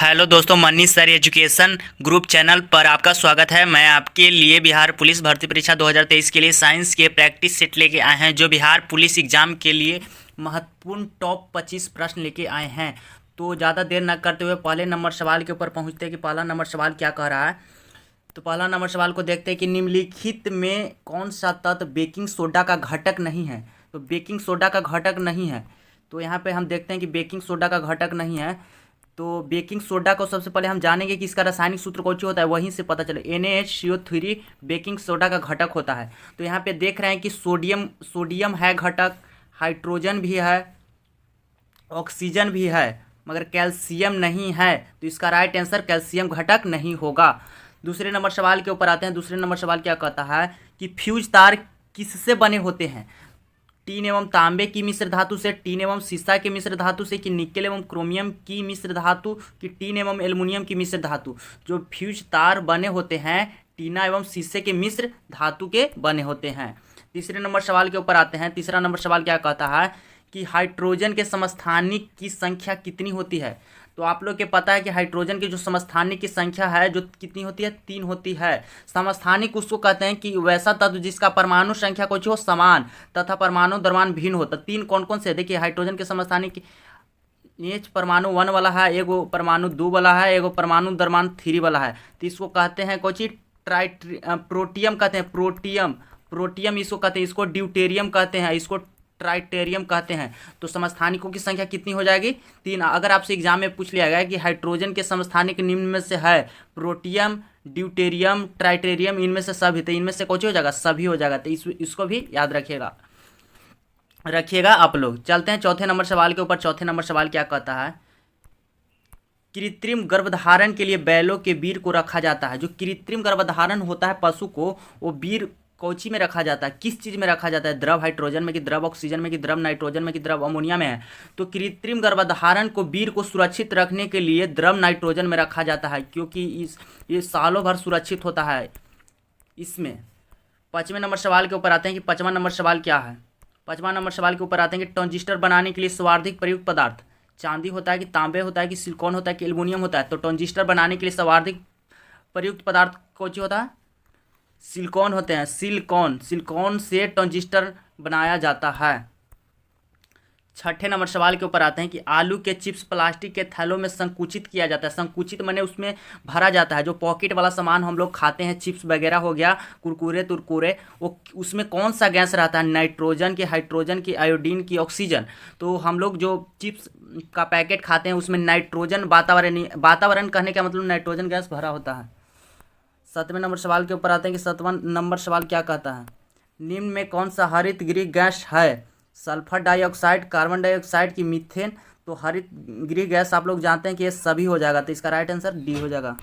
Hello दोस्तों, Manish sir education group channel पर आपका स्वागत है। मैं आपके लिए बिहार पुलिस भर्ती परीक्षा 2023 के लिए साइंस के प्रैक्टिस सेट लेके आए हैं, जो बिहार पुलिस एग्ज़ाम के लिए महत्वपूर्ण टॉप 25 प्रश्न लेके आए हैं। तो ज़्यादा देर न करते हुए पहले नंबर सवाल के ऊपर पहुंचते हैं कि पहला नंबर सवाल क्या कह रहा है। तो पहला नंबर सवाल को देखते हैं कि निम्नलिखित में कौन सा तत्व बेकिंग सोडा का घटक नहीं है। तो बेकिंग सोडा का घटक नहीं है, तो यहाँ पे हम देखते हैं कि बेकिंग सोडा का घटक नहीं है। तो बेकिंग सोडा को सबसे पहले हम जानेंगे कि इसका रासायनिक सूत्र कौन सी होता है, वहीं से पता चले। NaHCO3 बेकिंग सोडा का घटक होता है। तो यहाँ पे देख रहे हैं कि सोडियम है घटक, हाइड्रोजन भी है, ऑक्सीजन भी है, मगर कैल्शियम नहीं है। तो इसका राइट आंसर कैल्शियम घटक नहीं होगा। दूसरे नंबर सवाल के ऊपर आते हैं। दूसरे नंबर सवाल क्या कहता है कि फ्यूज तार किससे बने होते हैं। टीन एवं तांबे की मिश्र धातु से, टीन एवं सीसा के मिश्र धातु से, कि निकेल एवं क्रोमियम की मिश्र धातु, कि टीन एवं एल्युमिनियम की मिश्र धातु। जो फ्यूज तार बने होते हैं टीना एवं शीशे के मिश्र धातु के बने होते हैं। तीसरे नंबर सवाल के ऊपर आते हैं। तीसरा नंबर सवाल क्या कहता है कि हाइड्रोजन के समस्थानिक की संख्या कितनी होती है। तो आप लोग के पता है कि हाइड्रोजन की जो समस्थानिक की संख्या है जो कितनी होती है, 3 होती है। समस्थानिक उसको कहते हैं कि वैसा तत्व जिसका परमाणु संख्या कुछ हो समान तथा परमाणु द्रव्यमान भिन्न हो। तो 3 कौन कौन से, देखिए हाइड्रोजन के समस्थानिक एच परमाणु 1 वाला है, एगो परमाणु 2 वाला है, एगो परमाणु द्रव्यमान 3 वाला है। तो इसको कहते हैं कोची प्रोटियम कहते हैं, प्रोटियम इसको कहते हैं, इसको ड्यूटेरियम कहते हैं, इसको ट्राइटेरियम कहते हैं। तो समस्थानिकों की संख्या कितनी हो जाएगी, 3। अगर आपसे एग्जाम में पूछ लिया गया कि हाइड्रोजन के समस्थानिक निम्न में से है, प्रोटियम, ड्यूटेरियम, ट्राइटेरियम, इनमें से सभी, तो इनमें से कौन हो जाएगा, सभी हो जाएगा। तो इसको भी याद रखिएगा आप लोग। चलते हैं चौथे नंबर सवाल के ऊपर। चौथे नंबर सवाल क्या कहता है, कृत्रिम गर्भधारण के लिए बैलों के वीर को रखा जाता है। जो कृत्रिम गर्भधारण होता है पशु को, वो वीर कौची में रखा जाता है, किस चीज़ में रखा जाता है, द्रव हाइड्रोजन में, कि द्रव ऑक्सीजन में, कि द्रव नाइट्रोजन में, कि द्रव अमोनिया में है। तो कृत्रिम गर्भधारण को वीर को सुरक्षित रखने के लिए द्रव नाइट्रोजन में रखा जाता है, क्योंकि ये सालों भर सुरक्षित होता है इसमें। 5वें नंबर सवाल के ऊपर आते हैं कि 5वां नंबर सवाल क्या है। 5वां नंबर सवाल के ऊपर आते हैं कि ट्रांजिस्टर बनाने के लिए सर्वाधिक प्रयुक्त पदार्थ चांदी होता है, कि तांबे होता है, कि सिलिकॉन होता है, कि एल्युमिनियम होता है। तो ट्रांजिस्टर बनाने के लिए सर्वाधिक प्रयुक्त पदार्थ कौन सी होता है, सिलिकॉन होते हैं। सिलिकॉन से ट्रांजिस्टर बनाया जाता है। 6ठे नंबर सवाल के ऊपर आते हैं कि आलू के चिप्स प्लास्टिक के थैलों में संकुचित किया जाता है। संकुचित माने उसमें भरा जाता है। जो पॉकेट वाला सामान हम लोग खाते हैं, चिप्स वगैरह हो गया, कुरकुरे तुरकुरे, वो उसमें कौन सा गैस रहता है, नाइट्रोजन की, हाइड्रोजन की, आयोडीन की, ऑक्सीजन। तो हम लोग जो चिप्स का पैकेट खाते हैं उसमें नाइट्रोजन, वातावरण कहने का मतलब नाइट्रोजन गैस भरा होता है। 7वें नंबर सवाल के ऊपर आते हैं कि 7वां नंबर सवाल क्या कहता है, निम्न में कौन सा हरित गृह गैस है, सल्फर डाइऑक्साइड, कार्बन डाइऑक्साइड, की मीथेन। तो हरित गृह गैस आप लोग जानते हैं कि ये सभी हो जाएगा। तो इसका राइट आंसर डी हो जाएगा।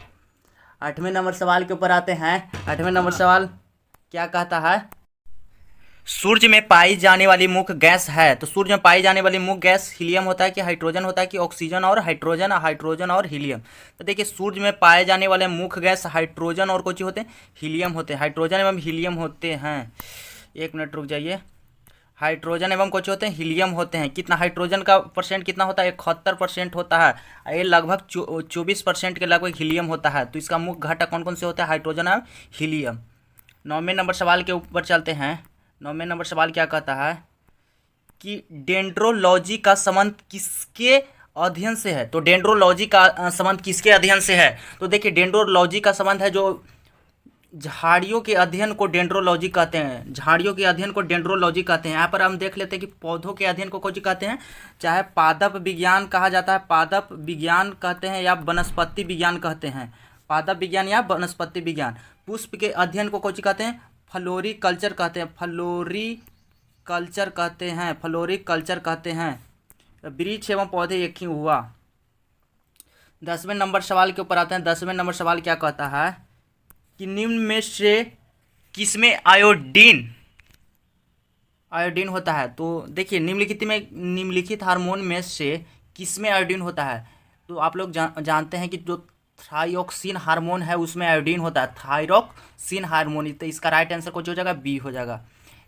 8वें नंबर सवाल के ऊपर आते हैं। 8वें नंबर सवाल क्या कहता है, सूर्य में पाई जाने वाली मुख्य गैस है। तो सूर्य में पाई जाने वाली मुख्य गैस हीलियम होता है, कि हाइड्रोजन होता है, कि ऑक्सीजन और हाइड्रोजन और हीलियम। तो देखिए सूर्य में पाए जाने वाले मुख्य गैस हाइड्रोजन और कौन होते हैं, हीलियम होते हैं। हाइड्रोजन एवं हीलियम होते हैं। एक मिनट रुक जाइए। हाइड्रोजन एवं कुछ होते हैं, हीलियम होते हैं। कितना हाइड्रोजन का परसेंट कितना होता है, 71% होता है। ये लगभग 24% के लगभग हीलियम होता है। तो इसका मुख्य घटक कौन कौन से होते हैं, हाइड्रोजन और हीलियम। 9वें नंबर सवाल के ऊपर चलते हैं। 9वें नंबर सवाल क्या कहता है कि डेंड्रोलॉजी का संबंध किसके अध्ययन से है। तो डेंड्रोलॉजी का संबंध किसके अध्ययन से है। तो देखिए डेंड्रोलॉजी का संबंध है जो झाड़ियों के अध्ययन को डेंड्रोलॉजी कहते हैं। झाड़ियों के अध्ययन को डेंड्रोलॉजी कहते हैं। यहाँ पर हम देख लेते हैं कि पौधों के अध्ययन को कौन कहते हैं, चाहे पादप विज्ञान कहा जाता है, पादप विज्ञान कहते हैं, या वनस्पति विज्ञान कहते हैं, पादप विज्ञान या वनस्पति विज्ञान। पुष्प के अध्ययन को कौन कहते हैं, फ्लोरिकल्चर कहते हैं, फ्लोरिकल्चर कहते हैं। वृक्ष एवं पौधे एक ही हुआ। 10वें नंबर सवाल के ऊपर आते हैं। 10वें नंबर सवाल क्या कहता है कि निम्न में से किसमें आयोडीन होता है। तो देखिए निम्नलिखित हार्मोन में से किसमें आयोडीन होता है। तो आप लोग जानते हैं कि जो थाइरोक्सिन हार्मोन है उसमें आयोडीन होता है, थाइरोक्सिन हार्मोन। तो इसका राइट आंसर कुछ हो जाएगा, बी हो जाएगा।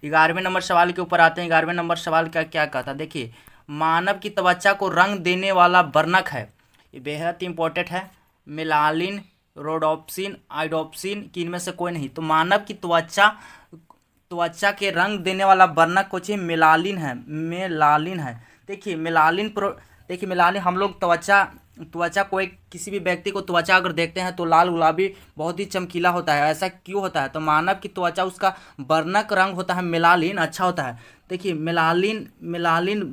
11वें नंबर सवाल के ऊपर आते हैं। 11वें नंबर सवाल का क्या कहता है, देखिए मानव की त्वचा को रंग देने वाला वर्णक है। ये बेहद ही इंपॉर्टेंट है। मेलानिन, रोडोप्सिन, आइडोप्सिन की इनमें से कोई नहीं। तो मानव की त्वचा के रंग देने वाला वर्णक कुछ मेलानिन है। देखिए मेलानिन हम लोग त्वचा को किसी भी व्यक्ति को त्वचा अगर देखते हैं तो लाल गुलाबी बहुत ही चमकीला होता है। ऐसा क्यों होता है? तो मानव की त्वचा उसका वर्णक रंग होता है मेलानिन अच्छा होता है। देखिए मेलानिन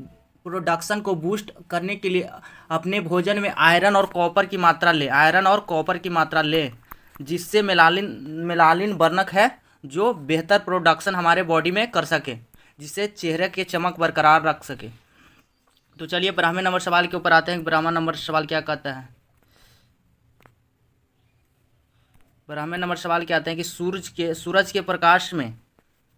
प्रोडक्शन को बूस्ट करने के लिए अपने भोजन में आयरन और कॉपर की मात्रा ले, जिससे मेलानिन वर्णक है जो बेहतर प्रोडक्शन हमारे बॉडी में कर सके, जिससे चेहरे की चमक बरकरार रख सके। तो चलिए 12वें नंबर सवाल के ऊपर आते हैं। 12वां नंबर सवाल क्या कहता है? 12वें नंबर सवाल क्या आते हैं कि सूरज के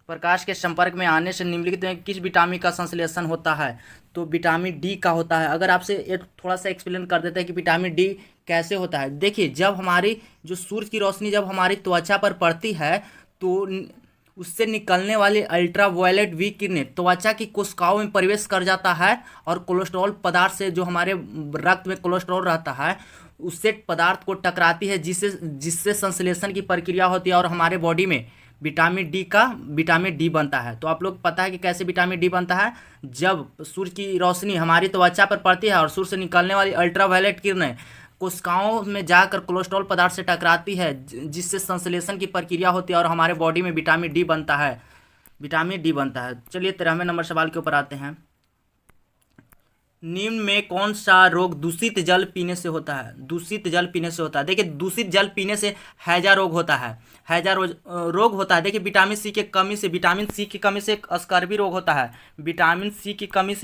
प्रकाश के संपर्क में आने से निम्नलिखित में किस विटामिन का संश्लेषण होता है? तो विटामिन डी का होता है। अगर आपसे एक थोड़ा सा एक्सप्लेन कर देते हैं कि विटामिन डी कैसे होता है। देखिए जब हमारी जो सूरज की रोशनी जब हमारी त्वचा पर पड़ती है तो उससे निकलने वाली अल्ट्रावायलेट वी किरणें त्वचा की कोशिकाओं में प्रवेश कर जाता है और कोलेस्ट्रॉल पदार्थ से, जो हमारे रक्त में कोलेस्ट्रॉल रहता है, उससे पदार्थ को टकराती है, जिससे संश्लेषण की प्रक्रिया होती है और हमारे बॉडी में विटामिन डी बनता है। तो आप लोग पता है कि कैसे विटामिन डी बनता है? जब सूर्य की रोशनी हमारी त्वचा पर पड़ती है और सूर्य से निकलने वाली अल्ट्रावायलेट किरणें कोशिकाओं में जाकर कोलेस्ट्रॉल पदार्थ से टकराती है, जिससे संश्लेषण की प्रक्रिया होती है और हमारे बॉडी में विटामिन डी बनता है। चलिए 13वें नंबर सवाल के ऊपर आते हैं। निम्न में कौन सा रोग दूषित जल पीने से होता है? देखिए दूषित जल पीने से हैजा रोग होता है। रोग होता है। देखिए विटामिन सी की कमी से स्कर्वी रोग होता है। विटामिन सी की कमी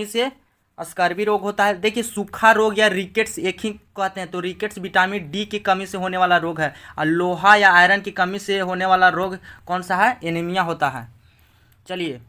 से स्कर्वी रोग होता है। देखिए सूखा रोग या रिकेट्स एक ही कहते हैं। तो रिकेट्स विटामिन डी की कमी से होने वाला रोग है। और लोहा या आयरन की कमी से होने वाला रोग कौन सा है? एनीमिया होता है। चलिए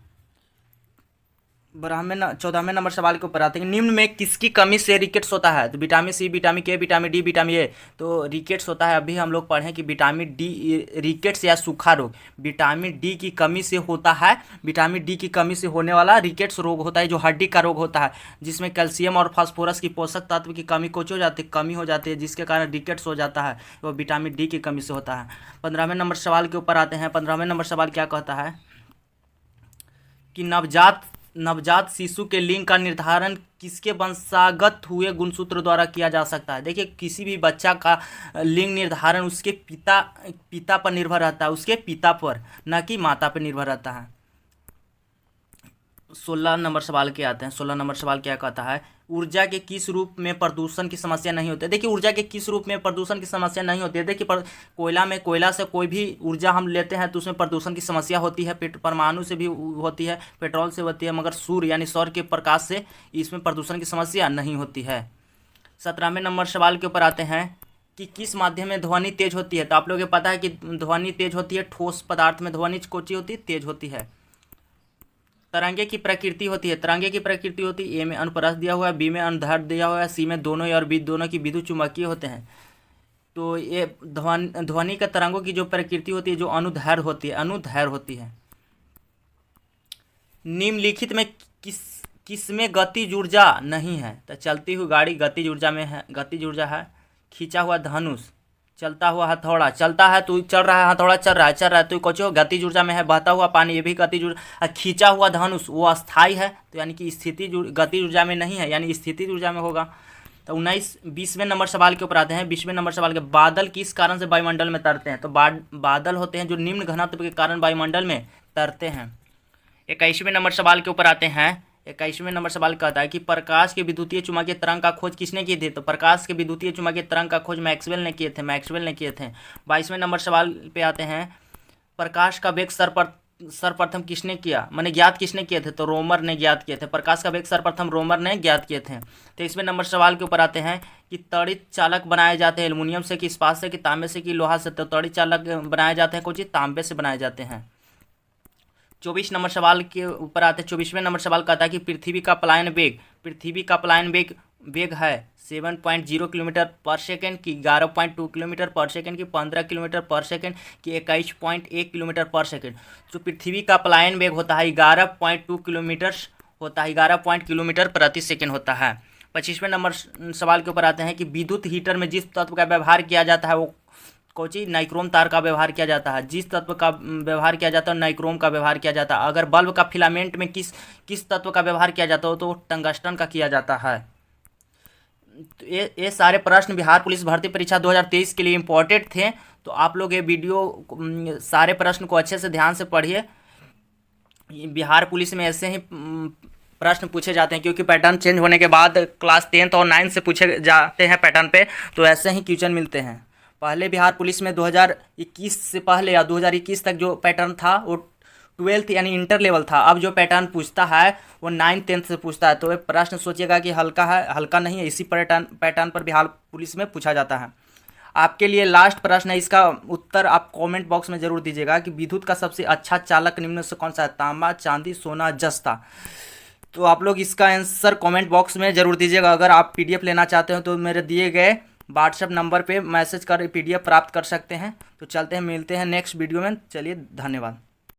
14वें नंबर सवाल के ऊपर आते हैं। निम्न में किसकी कमी से रिकेट्स होता है? तो विटामिन सी, विटामिन के, विटामिन डी, विटामिन ए। तो रिकेट्स होता है। अभी हम लोग पढ़ें कि विटामिन डी रिकेट्स या सूखा रोग विटामिन डी की कमी से होता है। विटामिन डी की कमी से होने वाला रिकेट्स रोग होता है, जो हड्डी का रोग होता है, जिसमें कैल्शियम और फास्फोरस की पोषक तत्व की कमी कमी हो जाती है, जिसके कारण रिकेट्स हो जाता है। वो विटामिन डी की कमी से होता है। 15वें नंबर सवाल के ऊपर आते हैं। 15वें नंबर सवाल क्या कहता है कि नवजात शिशु के लिंग का निर्धारण किसके वंशागत हुए गुणसूत्र द्वारा किया जा सकता है? देखिए किसी भी बच्चा का लिंग निर्धारण उसके पिता पर निर्भर रहता है, उसके पिता पर, न कि माता पर निर्भर रहता है। 16 नंबर सवाल के आते हैं। 16 नंबर सवाल क्या कहता है? ऊर्जा के किस रूप में प्रदूषण की समस्या नहीं होती है? देखिए ऊर्जा के किस रूप में प्रदूषण की समस्या नहीं होती है? देखिए कोयला से कोई भी ऊर्जा हम लेते हैं तो उसमें प्रदूषण की समस्या होती है। परमाणु से भी होती है, पेट्रोल से होती है, मगर सूर्य यानी सौर के प्रकाश से इसमें प्रदूषण की समस्या नहीं होती है। 17वें नंबर सवाल के ऊपर आते हैं कि किस माध्यम में ध्वनि तेज होती है? तो आप लोगों को पता है कि ध्वनि तेज होती है ठोस पदार्थ में ध्वनि कोची होती है, तेज होती है। तरंगे की प्रकृति होती है ए में अनुप्रस्थ दिया हुआ है, बी में अनुदैर्ध्य दिया हुआ है, सी में दोनों और बी दोनों की विद्युत चुम्बकीय होते हैं। तो ये ध्वनि का तरंगों की जो प्रकृति होती है जो अनुदैर्ध्य होती है। निम्नलिखित में किसमें गतिज ऊर्जा नहीं है? तो चलती हुई गाड़ी गतिज ऊर्जा है। खींचा हुआ धनुष, चलता हुआ हथौड़ा, चलता है तो चल रहा है, हथौड़ा चल रहा है तो कुछ गतिज ऊर्जा में है। बहता हुआ पानी, ये भी गतिज ऊर्जा। खींचा हुआ धनुष वो अस्थाई है, तो यानी कि गतिज ऊर्जा में नहीं है, यानी स्थितिज ऊर्जा में होगा। तो 20वें नंबर सवाल के ऊपर आते हैं। 20वें नंबर सवाल के बादल किस कारण से वायुमंडल में तैरते हैं? तो बादल होते हैं जो निम्न घनत्व के कारण वायुमंडल में तैरते हैं। 21वें नंबर सवाल के ऊपर आते हैं। 21वें नंबर सवाल कहता है कि प्रकाश के विद्युतीय चुम्बकीय तरंग का खोज किसने की थी? तो प्रकाश के विद्युतीय चुम्बकीय तरंग का खोज मैक्सवेल ने किए थे। 22वें नंबर सवाल पे आते हैं। प्रकाश का वेग सर्वप्रथम किसने किया, माने ज्ञात किसने किए थे? तो रोमर ने ज्ञात किए थे। प्रकाश का वेग सर्वप्रथम रोमर ने ज्ञात किए थे। 23वें नंबर सवाल के ऊपर आते हैं कि तड़ित चालक बनाए जाते हैं एल्युमिनियम से कि इस्पात से कि तांबे से कि लोहा से? तो तड़ित चालक बनाए जाते हैं कुछ तांबे से बनाए जाते हैं। 24 नंबर सवाल के ऊपर आते हैं। 24वें नंबर सवाल कहता है कि पृथ्वी का पलायन वेग है 7.0 किलोमीटर पर सेकेंड की 11.2 किलोमीटर पर सेकेंड की 15 किलोमीटर पर सेकेंड की 21.1 किलोमीटर पर सेकेंड। जो पृथ्वी का पलायन वेग होता है 11.2 किलोमीटर होता है, 11 किलोमीटर प्रति सेकेंड होता है। 25वें नंबर सवाल के ऊपर आते हैं कि विद्युत हीटर में जिस तत्व का व्यवहार किया जाता है वो कौची नाइक्रोम तार का व्यवहार किया जाता है। जिस तत्व का व्यवहार किया जाता है नाइक्रोम का व्यवहार किया जाता है। अगर बल्ब का फिलामेंट में किस तत्व का व्यवहार किया जाता हो तो टंगस्टन का किया जाता है। तो ये सारे प्रश्न बिहार पुलिस भर्ती परीक्षा 2023 के लिए इम्पोर्टेंट थे। तो आप लोग ये वीडियो सारे प्रश्न को अच्छे से ध्यान से पढ़िए। बिहार पुलिस में ऐसे ही प्रश्न पूछे जाते हैं क्योंकि पैटर्न चेंज होने के बाद क्लास 10th और 9th से पूछे जाते हैं पैटर्न पे, तो ऐसे ही क्वेश्चन मिलते हैं। पहले बिहार पुलिस में 2021 से पहले या 2021 तक जो पैटर्न था वो 12th यानी इंटर लेवल था। अब जो पैटर्न पूछता है वो 9th 10th से पूछता है। तो ये प्रश्न सोचिएगा कि हल्का है, हल्का नहीं है। इसी पैटर्न पर बिहार पुलिस में पूछा जाता है। आपके लिए लास्ट प्रश्न है, इसका उत्तर आप कमेंट बॉक्स में जरूर दीजिएगा कि विद्युत का सबसे अच्छा चालक निम्न से कौन सा है, तांबा, चांदी, सोना, जस्ता। तो आप लोग इसका आंसर कमेंट बॉक्स में जरूर दीजिएगा। अगर आप PDF लेना चाहते हो तो मेरे दिए गए व्हाट्सएप नंबर पे मैसेज कर PDF प्राप्त कर सकते हैं। तो चलते हैं, मिलते हैं नेक्स्ट वीडियो में। चलिए, धन्यवाद।